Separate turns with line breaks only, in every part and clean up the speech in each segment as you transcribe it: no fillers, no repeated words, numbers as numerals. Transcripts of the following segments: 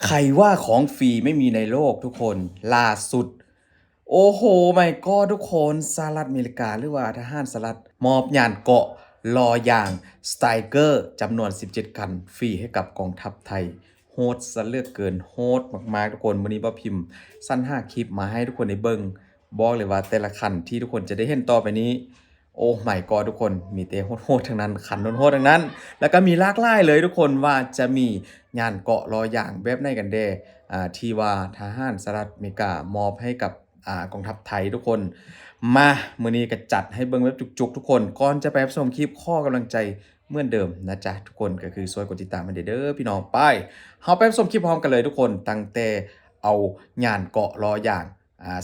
ใครว่าของฟรีไม่มีในโลกทุกคนล่าสุดโอ้โฮ my god ทุกคนสหรัฐอเมริกาหรือว่าทหารสหรัฐมอบยานเกราะลออย่าง Stiger จำนวน17คันฟรีให้กับกองทัพไทยโหดซะเหลือกเกินโหดมากๆทุกคนมื้อนี้บ่พิมพ์สรรหาคลิปมาให้ทุกคนได้เบิ่งบอกเลยว่าแต่ละคันที่ทุกคนจะได้เห็นต่อไปนี้โอ้ my god ทุกคนมีแต่โหดๆทั้งนั้นคันโหดๆทั้งนั้นแล้วก็มีหลากหลายเลยทุกคนว่าจะมียานเกราะลออย่างแบบไหนกันแน่ที่ว่าทหารสหรัฐอเมริกามอบให้กับกองทัพไทยทุกคนมามื้อนี้ก็จัดให้เบิ่งแบบจุกๆทุกคนก่อนจะไปรับชมคลิปขอกำลังใจเหมือนเดิมนะจ๊ะทุกคนก็คือช่วยกดติดตามให้เด้อพี่น้องไปเฮาไปรับชมคลิปพร้อมกันเลยทุกคนตั้งแต่เอายานเกราะลออย่าง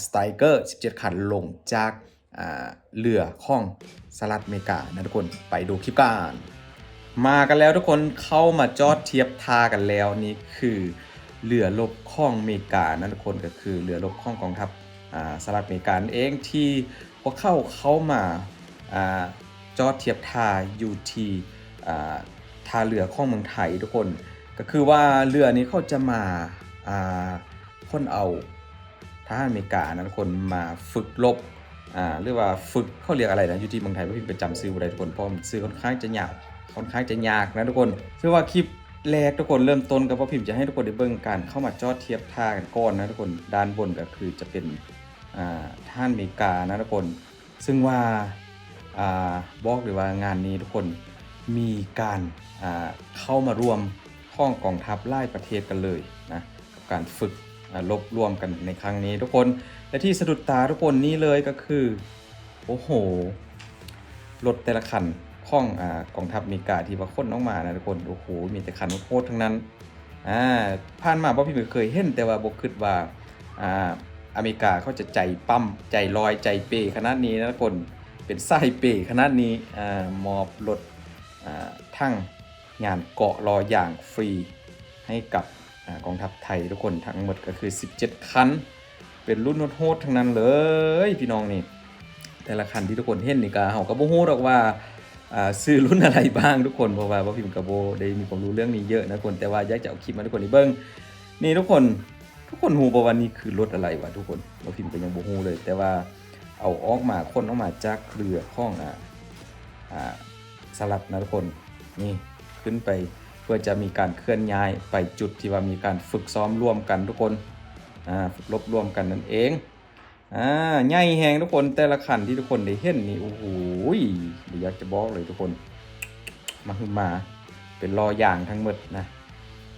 Stiger 17คันลงจากเรือของสหรัฐอเมริกานะทุกคนไปดูคลิปกันมากันแล้วทุกคนเข้ามาจอดเทียบท่ากันแล้วนี่คือเรือรบของอเมริกานะทุกคนก็คือเรือรบของกองทัพสหรัฐอเมริกาเองที่พวกเข้ามาจอดเทียบท่าอยู่ที่ท่าเรือของเมืองไทยทุกคนก็คือว่าเรือนี้เขาจะมาคนเอาทหารอเมริกานะทุกคนมาฝึกรบหรือว่าฝึกเขาเรียกอะไรนะอยู่ที่เมืองไทยพี่ไปจำชื่อบ่ได้ทุกคนเพราะชื่อค่อนข้างจะยากนะทุกคนคือว่าคลิปแรกทุกคนเริ่มต้นกับว่าพิมพ์จะให้ทุกคนได้เบิ่งการเข้ามาจอดเทียบท่ากันก่อนนะทุกคนด้านบนก็คือจะเป็นทหารอเมริกานะทุกคนซึ่งว่าบอกเลยว่างานนี้ทุกคนมีการเข้ามาร่วมห้องกองทัพหลายประเทศกันเลยนะกับการฝึกรบรวมกันในครั้งนี้ทุกคนและที่สะดุดตาทุกคนนี้เลยก็คือโอ้โหรถแต่ละคันของกองทัพอเมริกาที่ว่าคนออกมานะทุกคนโอ้โหมีแต่คันโคตรทั้งนั้นผ่านมาบ่พี่ไม่เคยเห็นแต่ว่าบ่คิดว่าอเมริกาเขาจะใจปั้มใจลอยใจเปขนาดนี้นะทุกคนเป็นไส้เปขนาดนี้มอบรถทั้งงานเกาะรออย่างฟรีให้กับกองทัพไทยทุกคนทั้งหมดก็คือ17คันเป็นรุ่นโหดๆทั้งนั้นเลยพี่น้องนี่แต่ละคันที่ทุกคนเห็นนี่ก็เฮาก็บ่ฮู้ดอกว่าซื้อรุ่นอะไรบ้างทุกคนเพราะว่าบ่พิมพ์ก็บ่ได้มีความรู้เรื่องนี้เยอะนะทุกคนแต่ว่าอยากจะเอาคลิปมาให้ทุกคนได้เบิ่งนี่ทุกคนฮู้บ่ว่านี่คือรถอะไรวะทุกคนบ่พิมพ์ก็ยังบ่ฮู้เลยแต่ว่าเอาออกมาคนออกมาจากเรือของสหรัฐนะทุกคนนี่ขึ้นไปเพื่อจะมีการเคลื่อนย้ายไปจุดที่ว่ามีการฝึกซ้อมร่วมกันทุกคนฝึกรบร่วมกันนั่นเองใหญ่แฮงทุกคนแต่ละคันที่ทุกคนได้เห็นนี่โอ้โหเดี๋ยวอยากจะบอกเลยทุกคนมาเป็นรออย่างทั้งหมดนะ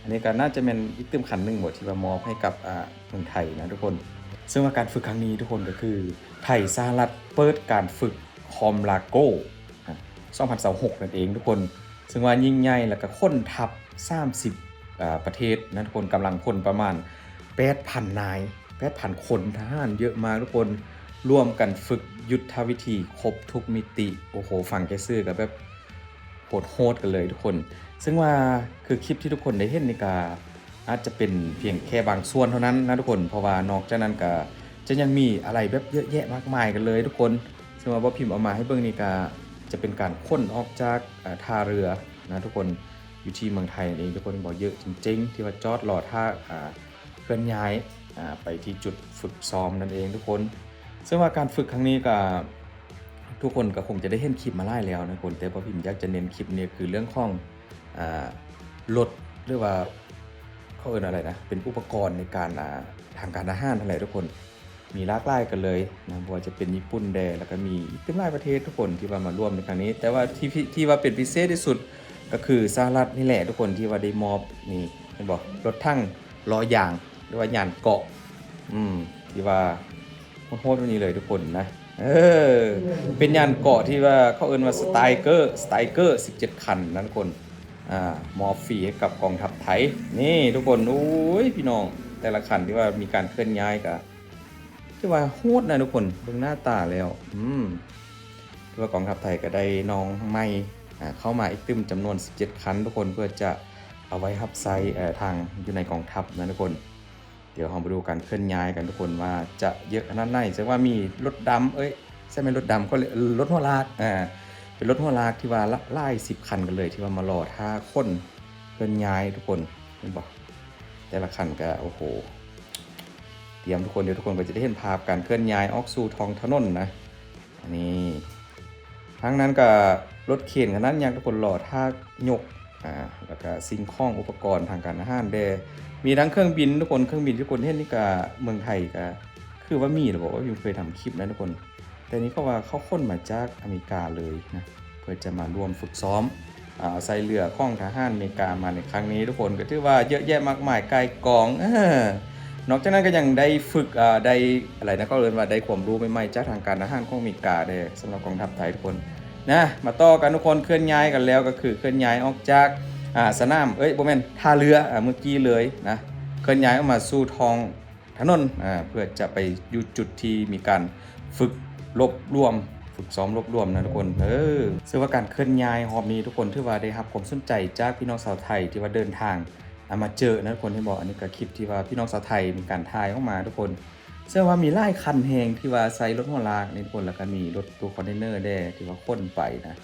อันนี้ก็น่าจะเป็นอีกตึมคันหนึ่งหมดที่มามอบให้กับเมืองไทยนะทุกคนซึ่งว่าการฝึกครั้งนี้ทุกคนก็คือไทยสหรัฐเปิดการฝึกคอมลาโก้2026นั่นเองทุกคนซึ่งว่ายิ่งใหญ่แล้วก็คนทัพ30ประเทศนะทุกคนกำลังพลประมาณ 8,000 นาย 8,000 คนทหารเยอะมากทุกคนร่วมกันฝึกยุทธวิธีครบทุกมิติโอ้โหฟังแกซื่อกับแบบโหดกันเลยทุกคนซึ่งว่าคือคลิปที่ทุกคนได้เห็นนี่ก็อาจจะเป็นเพียงแค่บางส่วนเท่านั้นนะทุกคนเพราะว่านอกจากนั้นก็จะยังมีอะไรแบบเยอะแยะมากมายกันเลยทุกคนซึ่งว่าบ่พิมพ์เอามาให้เบิ่งนี่ก็จะเป็นการค้นออกจากท่าเรือนะทุกคนอยู่ที่เมืองไทยเองทุกคนบอกเยอะจริงๆที่ว่าจอดรอท่าเคลื่อนย้ายไปที่จุดฝึกซ้อมนั่นเองทุกคนซึ่งว่าการฝึกครั้งนี้ก็ทุกคนก็คงจะได้เห็นคลิปมาไล่แล้วนะคนแต่พอพิมพ์อยากจะเน้นคลิปนี้คือเรื่องของรถหรือว่าเขาเอ่ยอะไรนะเป็นอุปกรณ์ในการทางการทหารอะไรทุกคนมีหลากหลายกันเลยนะว่าจะเป็นญี่ปุ่นแดแล้วก็มีอีกหลายประเทศทุกคนที่มาร่วมในครั้งนี้แต่ว่าที่ว่าเป็นพิเศษที่สุดก็คือสหรัฐนี่แหละทุกคนที่ว่าได้มอบนี่เห็นบอกรถทั้งล้อยางหรือว่ายานเกาะที่ว่าโหดๆวันนี้เลยทุกคนนะเป็นยานเกาะที่ว่าเขาเอิ้นว่าสไตรเกอร์17คันนั้นทุกคนมอบฟรีให้กับกองทัพไทยนี่ทุกคนโอ้ยพี่น้องแต่ละคันที่ว่ามีการเคลื่อนย้ายก็ที่ว่าโหดนะทุกคนเบิ่งหน้าตาแล้วที่ว่ากองทัพไทยก็ได้น้องใหม่เข้ามาอีกตึมจำนวน17คันทุกคนเพื่อจะเอาไว้รับใช้ทางอยู่ในกองทัพนะทุกคนเดี๋ยวเราไปดูการเคลื่อนย้ายกันทุกคนว่าจะเยอะขนาดไหนแสดงว่ามีรถดำใช่ไหมรถดำก็รถหัวลากเป็นรถหัวลากที่ว่าไล่10คันกันเลยที่ว่ามารอท่าคนเคลื่อนย้ายทุกคนเห็นบอก แต่ละคันก็โอ้โหเตรียมทุกคนเดี๋ยวทุกคนก็จะได้เห็นภาพการเคลื่อนย้ายออกสู่ท้องถนนนะอันนี้ทั้งนั้นก็รถเข็นขนาดยักษ์ทุกคนหล่อท่ายกแล้วก็สิ่งของอุปกรณ์ทางการอาหารเด้มีทั้งเครื่องบินทุกคนเครื่องบินทุกคนเห็นนี่ก็เมืองไทยก็คือว่ามีหรือบอกว่าเคยทำคลิปนะทุกคนแต่นี้เขาว่าเขาค้นมาจากอเมริกาเลยนะเพื่อจะมาร่วมฝึกซ้อมใส่เรือข้องทหารอเมริกามาในครั้งนี้ทุกคนก็ถือว่าเยอะแยะมากมายไกลกองนอกจากนั้นก็ยังได้ฝึกได้อะไรนะก็เรียกว่าได้ความรู้ใหม่ๆจากทางการทหารของอเมริกาได้สำหรับกองทัพไทยทุกคนนะมาต่อกันทุกคนเคลื่อนย้ายกันแล้วก็คือเคลื่อนย้ายออกจากสนามบ่แม่นท่าเรือเมื่อกี้เลยนะเคลื่อนย้ายออกมาสู่ท้องถนนเพื่อจะไปอยู่จุดที่มีการฝึกรบร่วมฝึกซ้อมรบร่วมนะทุกคนซึ่งว่าการเคลื่อนย้ายหอบนี้ทุกคนถือว่าได้รับความสนใจจากพี่น้องชาวไทยที่ว่าเดินทางมาเจอนะทุกคนที่บอกอันนี้ก็คลิปที่ว่าพี่น้องชาวไทยมีการถ่ายออกมาทุกคนเชื่อว่ามีหลายคันแหงที่ว่าใส่รถหัวลากนี่ทุกคนแล้วก็มีรถตู้คอนเทนเนอร์ได้ที่ว่าค้นไปนะ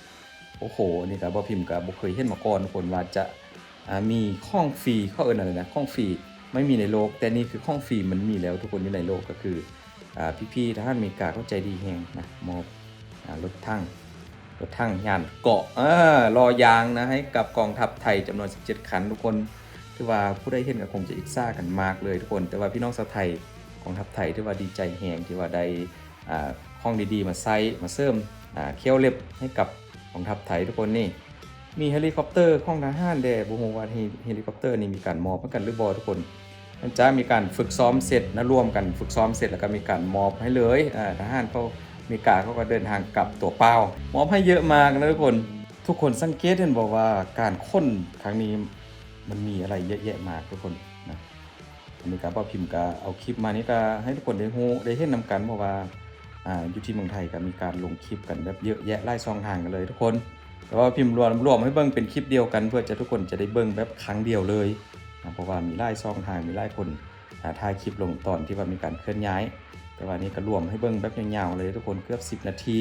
โอ้โหนี่ก็บ่พิมพ์ก็บ่เคยเห็นมาก่อนทุกคนว่าจะมีข้องฟรีเขาเอิ้นอะไรนะข้องฟรีไม่มีในโลกแต่นี่คือข้องฟรีมันมีแล้วทุกคนอยู่ในโลกก็คือพี่ๆทหารอเมริกาเข้าใจดีแฮงนะมอบรถทั้งยานเกาะรอยางนะให้กับกองทัพไทยจำนวน17คันทุกคนที่ว่าผู้ได้เห็นก็คงจะอิจฉากันมากเลยทุกคนแต่ว่าพี่น้องชาวไทยกองทัพไทยที่ว่าดีใจแฮงที่ว่าได้ของดีๆมาใส่มาเสริมเขี้ยวเล็บให้กับกองทัพไทยทุกคนนี่มีเฮลิคอปเตอร์ของทหารแด่บ่ฮู้ว่าเฮลิคอปเตอร์นี่มีการมอบให้กันหรือบ่ทุกคนมันจะมีการฝึกซ้อมเสร็จนะร่วมกันฝึกซ้อมเสร็จแล้วก็มีการมอบให้เลยทหารเขาอเมริกาเขาก็เดินทางกลับตัวเปล่ามอบให้เยอะมากนะทุกคนสังเกตเห็นบอกว่าการค้นครั้งนี้มันมีอะไรเยอะแยะมากทุกคนนะอันนี้ก็ป้าพิมพ์ก็เอาคลิปมานี่ก็ให้ทุกคนได้รู้ได้เห็นนำกันเพราะว่าอยู่ที่เมืองไทยก็มีการลงคลิปกันแบบเยอะแยะไล่ช่องทางกันเลยทุกคนแต่ว่าพิมพ์รวมให้เบิ่งเป็นคลิปเดียวกันเพื่อจะทุกคนจะได้เบิ่งแบบครั้งเดียวเลยนะเพราะว่ามีไล่ช่องทางมีไล่คนถ่ายคลิปลงตอนที่ว่ามีการเคลื่อนย้ายแต่ว่านี้ก็รวมให้เบิ่งแบบยาวๆเลยทุกคนเกือบ10นาที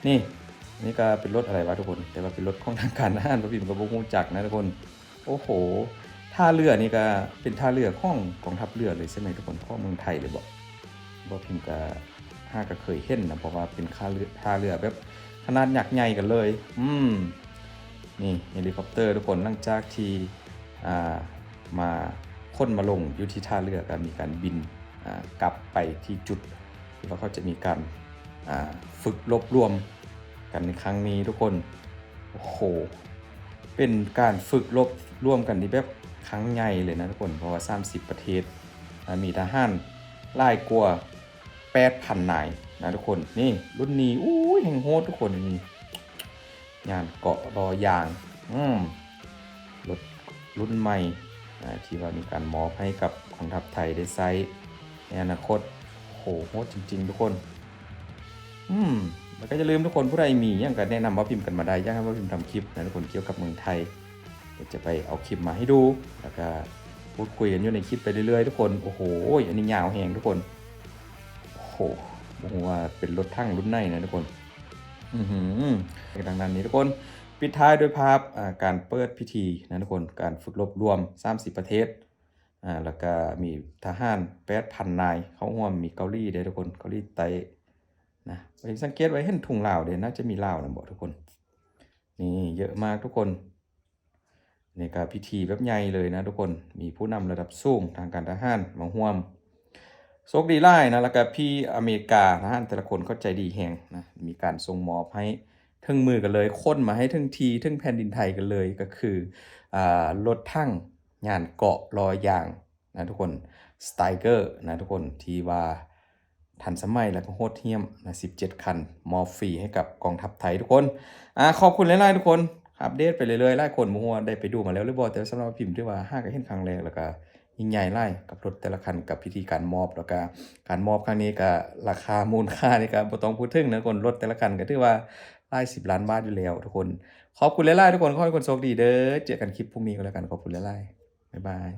นี่ก็เป็นรถอะไรวะทุกคนแต่ว่าเป็นรถของทางการทหารพิมพ์ก็บ่ฮู้จักนะทุกคนโอ้โหท่าเรือนี่ก็เป็นท่าเรือของกองทัพเรือเลยใช่ไหมทุกคนของเมืองไทยเลยบ่พิมพ์ก็เคยเห็นนะเพราะว่าเป็นท่าเรือแบบขนาดยักษ์ใหญ่กันเลยนี่เฮลิคอปเตอร์ทุกคนหลังจากที่มาค้นมาลงอยู่ที่ท่าเรือก็มีการบินกลับไปที่จุดที่ว่าเขาจะมีการฝึกรบรวมกันในครั้งนี้ทุกคนโอ้โหเป็นการฝึกรบร่วมกันที่แบบครั้งใหญ่เลยนะทุกคนเพราะว่า30ประเทศมีทหารหลายกว่า 8,000 นายนะทุกคนนี่รุ่นนี้แห่งโหดทุกคนนี่งานเกาะรอยางรถรุ่นใหม่ที่ว่ามีการมอบให้กับกองทัพไทยได้ใช้ในอนาคตโหดจริงๆทุกคนแล้วก็อย่าลืมทุกคนผู้ใดมีอย่างก็แนะนำว่าพิมพ์กันมาได้อยากให้ว่าพิมพ์ทำคลิปนะทุกคนเกี่ยวกับเมืองไทยเดี๋ยวจะไปเอาคลิปมาให้ดูแล้วก็พูดคุยกันอยู่ในคลิปไปเรื่อยๆทุกคนโอ้โหอันนี้ยาวแหงทุกคนโอ้โหบอกว่าเป็นรถทั้งรุ่นไหนนะทุกคนดังนั้นนี้ทุกคนปิดท้ายด้วยภาพการเปิดพิธีนะทุกคนการฝึกรบรวม30ประเทศแล้วก็มีทหาร 8,000 นายเขาร่วมมีเกาหลีด้วยทุกคนเกาหลีใต้นะไปสังเกตไว้เห็นถุงลาวเดี๋ยวน่าจะมีลาวนะบอกทุกคนนี่เยอะมากทุกคนในการพิธีแบบใหญ่เลยนะทุกคนมีผู้นำระดับสูงทางการทหารมาร่วมโชคดีไล่นะแล้วก็พี่อเมริกาทหารแต่ละคนเข้าใจดีแหงนะมีการส่งมอบให้ทึ่งมือกันเลยค้นมาให้ทึ่งทึ่งแผ่นดินไทยกันเลยก็คือรถทั้งงานเกาะรอยางนะทุกคนสไตเกอร์นะทุกคนที่ว่าทันสมัยแล้วก็โหดเหี้ยมนะ17คันมอบฟรีให้กับกองทัพไทยทุกคนขอบคุณหลายๆทุกคนอัปเดตไปเรื่อยๆหลายคนบ่ฮู้ว่าได้ไปดูมาแล้วหรือบ่แต่สำหรับพิมพ์ที่ว่าก็เห็นครั้งแรกแล้วก็ยิ่งใหญ่หลายกับรถแต่ละคันกับพิธีการมอบแล้วก็การมอบครั้งนี้ก็ราคามูลค่านี่ก็บ่ต้องพูดถึงนะคนรถแต่ละคันก็ถือว่าหลาย10ล้านบาทอยู่แล้วทุกคนขอบคุณหลายๆทุกคนขอให้ทุกคนโชคดีเด้อเจอกันคลิปพรุ่งนี้ก็แล้วกันขอบคุณหลายๆบ๊ายบาย